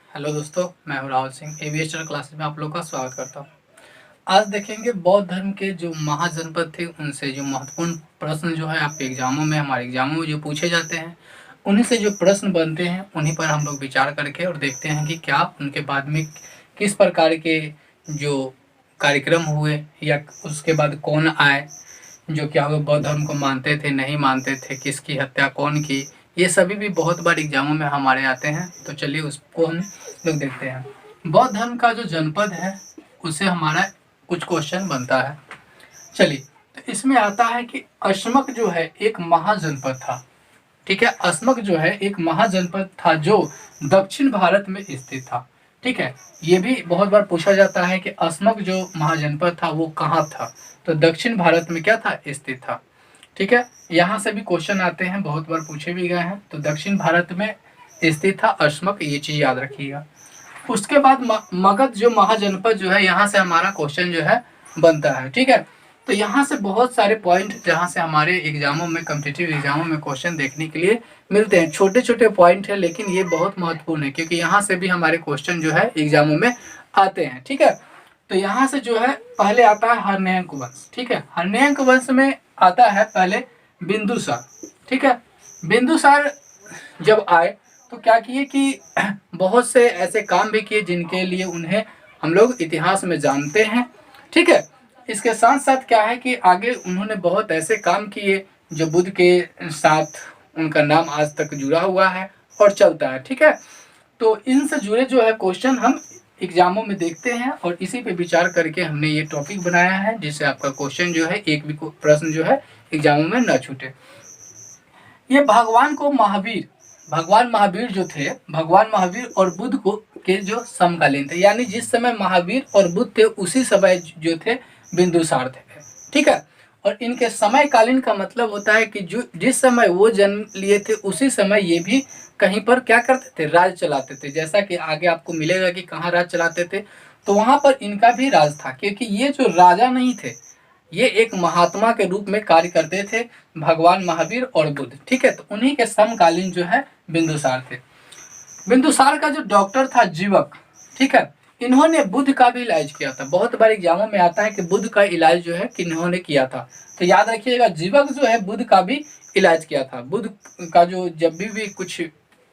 Hello दोस्तों, मैं हूं राहुल सिंह। एविएशन क्लासेस में आप लोग का स्वागत करता हूं। आज देखेंगे बौद्ध धर्म के जो महाजनपद थे उनसे जो महत्वपूर्ण प्रश्न जो है आपके एग्जामों में, हमारे एग्जामों में जो पूछे जाते हैं, उन्हीं से जो प्रश्न बनते हैं उन्हीं पर हम लोग विचार करके और देखते हैं कि क्या उनके बाद में किस प्रकार के जो कार्यक्रम हुए या उसके बाद कौन आए, जो क्या वो बौद्ध धर्म को मानते थे, नहीं मानते थे, किसकी हत्या कौन की। ये सभी भी बहुत बार एग्जामों में हमारे आते हैं। तो चलिए उसको हम लोग देखते हैं। बौद्ध धर्म का जो जनपद है उससे हमारा कुछ क्वेश्चन बनता है। चलिए, तो इसमें आता है कि अशमक जो है एक महाजनपद था। ठीक है, अस्मक जो है एक महाजनपद था जो दक्षिण भारत में स्थित था। ठीक है, ये भी बहुत बार पूछा जाता है कि अस्मक जो महाजनपद था वो कहाँ था, तो दक्षिण भारत में क्या था, स्थित था। ठीक है, यहाँ से भी क्वेश्चन आते हैं, बहुत बार पूछे भी गए हैं। तो दक्षिण भारत में स्थित था अस्मक, ये चीज याद रखिएगा। उसके बाद मगध जो महाजनपद जो है, यहाँ से हमारा क्वेश्चन जो है बनता है। ठीक है, तो यहाँ से बहुत सारे पॉइंट जहाँ से हमारे एग्जामों में, कॉम्पिटिटिव एग्जामों में क्वेश्चन देखने के लिए मिलते हैं। छोटे छोटे पॉइंट है लेकिन ये बहुत महत्वपूर्ण है, क्योंकि यहाँ से भी हमारे क्वेश्चन जो है एग्जामों में आते हैं। ठीक है, तो यहाँ से जो है पहले आता है हर्णयंक वंश। ठीक है, हर्णयंक वंश में आता है पहले बिंदुसार। ठीक है, बिंदुसार जब आए तो क्या किए कि बहुत से ऐसे काम भी किए जिनके लिए उन्हें हम लोग इतिहास में जानते हैं। ठीक है, इसके साथ साथ क्या है कि आगे उन्होंने बहुत ऐसे काम किए जो बुद्ध के साथ उनका नाम आज तक जुड़ा हुआ है और चलता है। ठीक है, तो इनसे जुड़े जो है क्वेश्चन हम एग्जामों में देखते हैं और इसी पे विचार करके हमने ये टॉपिक बनाया है, जिससे आपका क्वेश्चन जो है एक भी प्रश्न जो है एग्जामों में न छूटे। ये भगवान महावीर जो थे, भगवान महावीर और बुद्ध को के जो समकालीन थे, यानी जिस समय महावीर और बुद्ध थे उसी समय जो थे बिंदुसार थे। ठीक है, और इनके समयकालीन का मतलब होता है कि जो जिस समय वो जन्म लिए थे उसी समय ये भी कहीं पर क्या करते थे, राज चलाते थे। जैसा कि आगे आपको मिलेगा कि कहाँ राज चलाते थे, तो वहां पर इनका भी राज था, क्योंकि ये जो राजा नहीं थे, ये एक महात्मा के रूप में कार्य करते थे, भगवान महावीर और बुद्ध। ठीक है, तो उन्हीं के समकालीन जो है बिंदुसार थे। बिंदुसार का जो डॉक्टर था जीवक, ठीक है, इन्होंने बुद्ध का भी इलाज किया था। बहुत बार एग्जामों में आता है कि बुद्ध का इलाज जो है किन्होंने किया था, तो याद रखिएगा जीवक जो है बुद्ध का भी इलाज किया था। बुद्ध का जो जब भी कुछ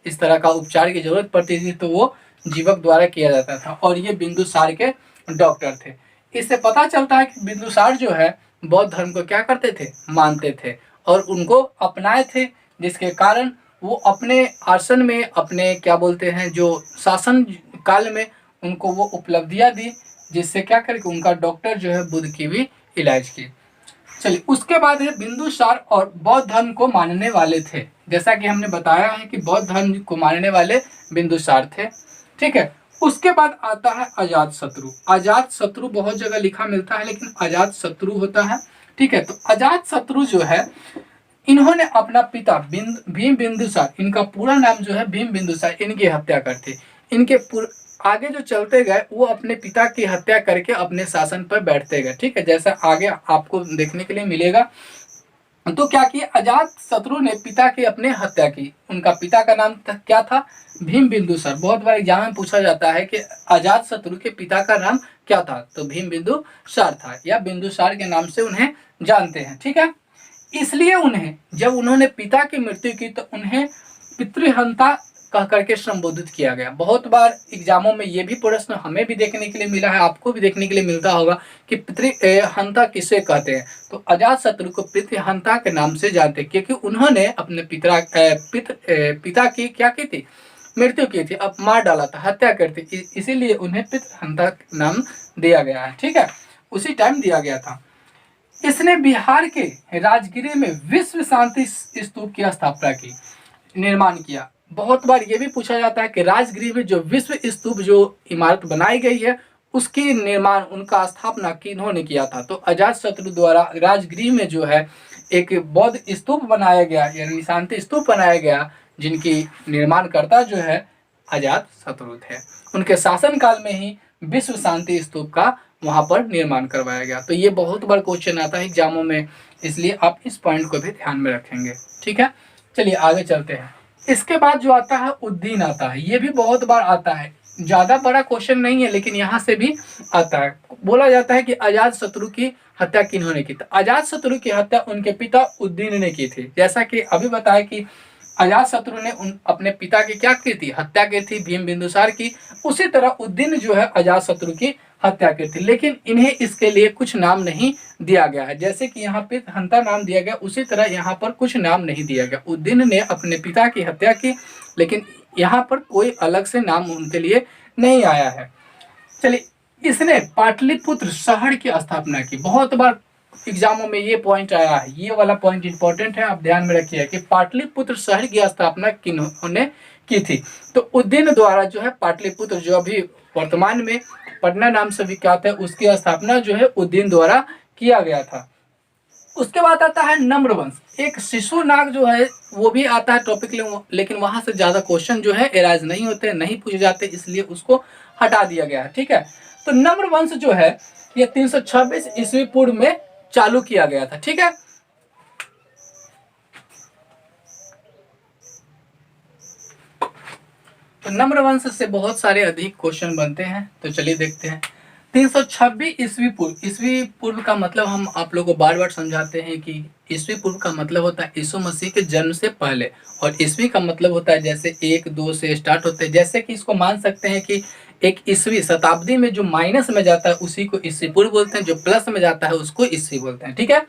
इस तरह का उपचार की जरूरत पड़ती थी तो वो जीवक द्वारा किया जाता था, और ये बिंदुसार के डॉक्टर थे। इससे पता चलता है कि बिंदुसार जो है बौद्ध धर्म को क्या करते थे, मानते थे और उनको अपनाए थे, जिसके कारण वो अपने आसन में, अपने क्या बोलते हैं जो शासन काल में उनको वो उपलब्धियां दी, जिससे क्या करके उनका डॉक्टर जो है बुद्ध की भी इलाज की। चलिए, उसके बाद है बिंदुसार और बौद्ध धर्म को मानने वाले थे। जैसा कि हमने बताया है कि बौद्ध धर्म को मानने वाले बिंदुसार थे। ठीक है, उसके बाद आता है अजात शत्रु। अजात शत्रु बहुत जगह लिखा मिलता है लेकिन अजात शत्रु होता है। ठीक है, तो अजात शत्रु जो है, इन्होंने अपना पिता भीम बिंदुसार, इनका पूरा नाम जो है भीम बिंदुसार, इनकी हत्या करते। इनके आगे जो चलते गए वो अपने पिता की हत्या करके अपने शासन पर बैठते गए। ठीक है, जैसा आगे आपको देखने के लिए मिलेगा। तो क्या किया, अजात शत्रु ने पिता की अपने हत्या की। उनका पिता का नाम क्या था, भीम बिंदुसार। बहुत बार एग्जाम में पूछा जाता है कि अजात शत्रु के पिता का नाम क्या था, तो भीम बिंदुसार था, या बिंदुसार के नाम से उन्हें जानते हैं। ठीक है, इसलिए उन्हें जब उन्होंने पिता की मृत्यु की तो उन्हें पितृहंता कह करके संबोधित किया गया। बहुत बार एग्जामों में ये भी प्रश्न हमें भी देखने के लिए मिला है, आपको भी देखने के लिए मिलता होगा कि पितृहंता किसे कहते हैं। तो अजात शत्रु को पितृहंता के नाम से जानते हैं, क्योंकि उन्होंने अपने पिता की क्या की थी, मृत्यु की थी, अब मार डाला था, हत्या करती, इसीलिए उन्हें पितृहंता नाम दिया गया है। ठीक है, उसी टाइम दिया गया था। इसने बिहार के राजगीर में विश्व शांति स्तूप की स्थापना की, निर्माण किया। बहुत बार ये भी पूछा जाता है कि राजगीर में जो विश्व स्तूप जो इमारत बनाई गई है उसकी निर्माण, उनका स्थापना किन्होंने किया था, तो अजात शत्रु द्वारा राजगीर में जो है एक बौद्ध स्तूप बनाया गया, यानी शांति स्तूप बनाया गया, जिनकी निर्माणकर्ता जो है अजात शत्रु थे। उनके शासन काल में ही विश्व शांति स्तूप का वहां पर निर्माण करवाया गया। तो ये बहुत बार क्वेश्चन आता है एग्जामों में, इसलिए आप इस पॉइंट को भी ध्यान में रखेंगे। ठीक है, चलिए आगे चलते हैं। इसके बाद जो आता है उद्दीन आता है, ये भी बहुत बार आता है। ज़्यादा बड़ा क्वेश्चन नहीं है, लेकिन यहाँ से भी आता है। बोला जाता है कि अजातशत्रु की हत्या किन्होंने की? तो अजातशत्रु की हत्या उनके पिता उद्दीन ने की थी। जैसा कि अभी बताया कि अजातशत्रु ने अपने पिता की क्या की थी? हत्या की थी, भीम बिंदुसार की। उसी तरह उद्दीन जो है अजातशत्रु की हत्या की थी, लेकिन इन्हें इसके लिए कुछ नाम नहीं दिया गया है। जैसे कि यहाँ पे हंता नाम दिया गया, उसी तरह यहाँ पर कुछ नाम नहीं दिया गया। उद्दीन ने अपने पिता की हत्या की, लेकिन यहाँ पर कोई अलग से नाम उनके लिए नहीं आया है। चलिए, इसने पाटलिपुत्र शहर की स्थापना की। बहुत बार एग्जामों में ये पॉइंट आया है, ये वाला पॉइंट इंपॉर्टेंट है, आप ध्यान में रखिए कि पाटलिपुत्र शहर की स्थापना किन्होंने की थी? तो उद्दीन द्वारा जो है पाटलिपुत्र, जो अभी वर्तमान में पटना नाम से विख्यात है, उसकी स्थापना जो है उद्दीन द्वारा किया गया था। उसके बाद आता है नम्रवंश। एक शिशुनाग जो है वो भी आता है टॉपिक, लेकिन वहां से ज्यादा क्वेश्चन जो है एराइज नहीं होते, नहीं पूछे जाते, इसलिए उसको हटा दिया गया है। ठीक है, तो नम्रवंश जो है ये 326 ईस्वी पूर्व में चालू किया गया था। ठीक है, तो नम्रवंश से बहुत सारे अधिक क्वेश्चन बनते हैं, तो चलिए देखते हैं। 326 ईस्वी पूर्व। ईस्वी पूर्व का मतलब हम आप लोगों को बार बार समझाते हैं कि ईस्वी पूर्व का मतलब होता है यीशु मसीह के जन्म से पहले, और ईस्वी का मतलब होता है जैसे 1 2 से स्टार्ट होते हैं। जैसे कि इसको मान सकते हैं कि एक ईस्वी शताब्दी में जो माइनस में जाता है उसी को ईस्वी पूर्व बोलते हैं, जो प्लस में जाता है उसको ईस्वी बोलते हैं। ठीक है,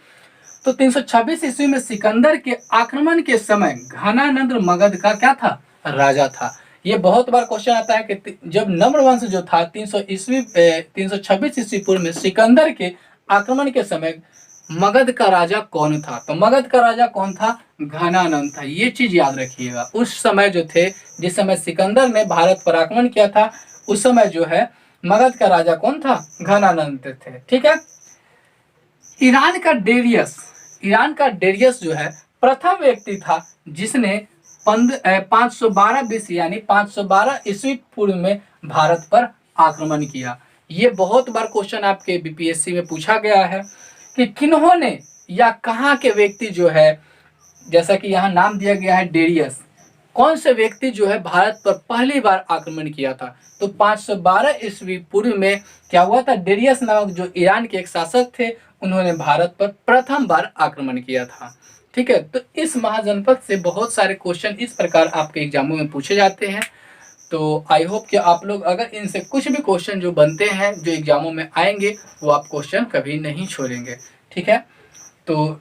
तो 326 ईस्वी में सिकंदर के आक्रमण के समय घनानंद मगध का क्या था? राजा था। ये बहुत बार क्वेश्चन आता है कि जब नम्रवंश जो था 326 ईस्वी पूर्व में सिकंदर के आक्रमण के समय मगध का राजा कौन था? तो मगध का राजा कौन था? घनानंद था। ये चीज याद रखिएगा। उस समय जो थे, जिस समय सिकंदर ने भारत पर आक्रमण किया था, उस समय जो है मगध का राजा कौन था? घनानंद थे। ठीक है, ईरान का डेरियस, ईरान का डेरियस जो है प्रथम व्यक्ति था जिसने 512 बीसी यानी 512 ईस्वी पूर्व में भारत पर आक्रमण किया। ये बहुत बार क्वेश्चन आपके बीपीएससी में पूछा गया है कि किन्होंने या कहाँ के व्यक्ति जो है, जैसा कि यहाँ नाम दिया गया है डेरियस, कौन से व्यक्ति जो है भारत पर पहली बार आक्रमण किया था? तो 512 ईस्वी पूर्व में क्या हुआ था? डेरियस नामक जो ईरान के एक शासक थे, उन्होंने भारत पर प्रथम बार आक्रमण किया था। ठीक है, तो इस महाजनपद से बहुत सारे क्वेश्चन इस प्रकार आपके एग्जामों में पूछे जाते हैं। तो आई होप कि आप लोग अगर इनसे कुछ भी क्वेश्चन जो बनते हैं जो एग्जामों में आएंगे, वो आप क्वेश्चन कभी नहीं छोड़ेंगे। ठीक है, तो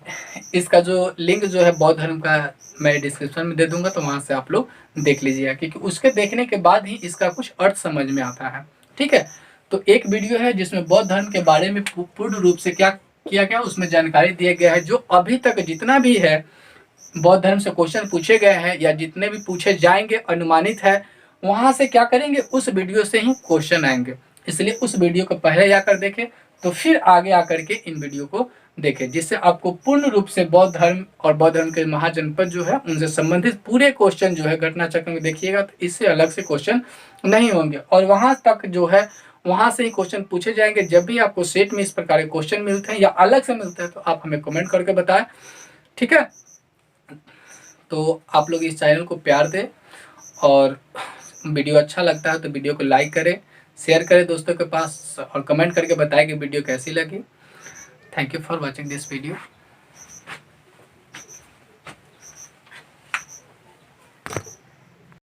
इसका जो लिंक जो है बौद्ध धर्म का मैं डिस्क्रिप्शन में दे दूंगा, तो वहां से आप लोग देख लीजिएगा, क्योंकि उसके देखने के बाद ही इसका कुछ अर्थ समझ में आता है। ठीक है, तो एक वीडियो है जिसमें बौद्ध धर्म के बारे में पूर्ण रूप से क्या किया गया, उसमें जानकारी दिया गया है। जो अभी तक जितना भी है बौद्ध धर्म से क्वेश्चन पूछे गए हैं या जितने भी पूछे जाएंगे अनुमानित है, वहां से क्या करेंगे, उस वीडियो से ही क्वेश्चन आएंगे। इसलिए उस वीडियो को पहले जाकर देखें, तो फिर आगे आकर के इन वीडियो को देखें, जिससे आपको पूर्ण रूप से बौद्ध धर्म और बौद्ध धर्म के महाजनपद जो है उनसे संबंधित पूरे क्वेश्चन जो है घटना चक्र में देखिएगा, तो इससे अलग से क्वेश्चन नहीं होंगे। और वहां तक जो है वहां से ही क्वेश्चन पूछे जाएंगे। जब भी आपको सेट में इस प्रकार के क्वेश्चन मिलते हैं या अलग से मिलते हैं, तो आप हमें कमेंट करके बताएं। ठीक है, तो आप लोग इस चैनल को प्यार दें, और वीडियो अच्छा लगता है तो वीडियो को लाइक करें, शेयर करें दोस्तों के पास, और कमेंट करके बताएं कि वीडियो कैसी लगी। Thank you for watching this video.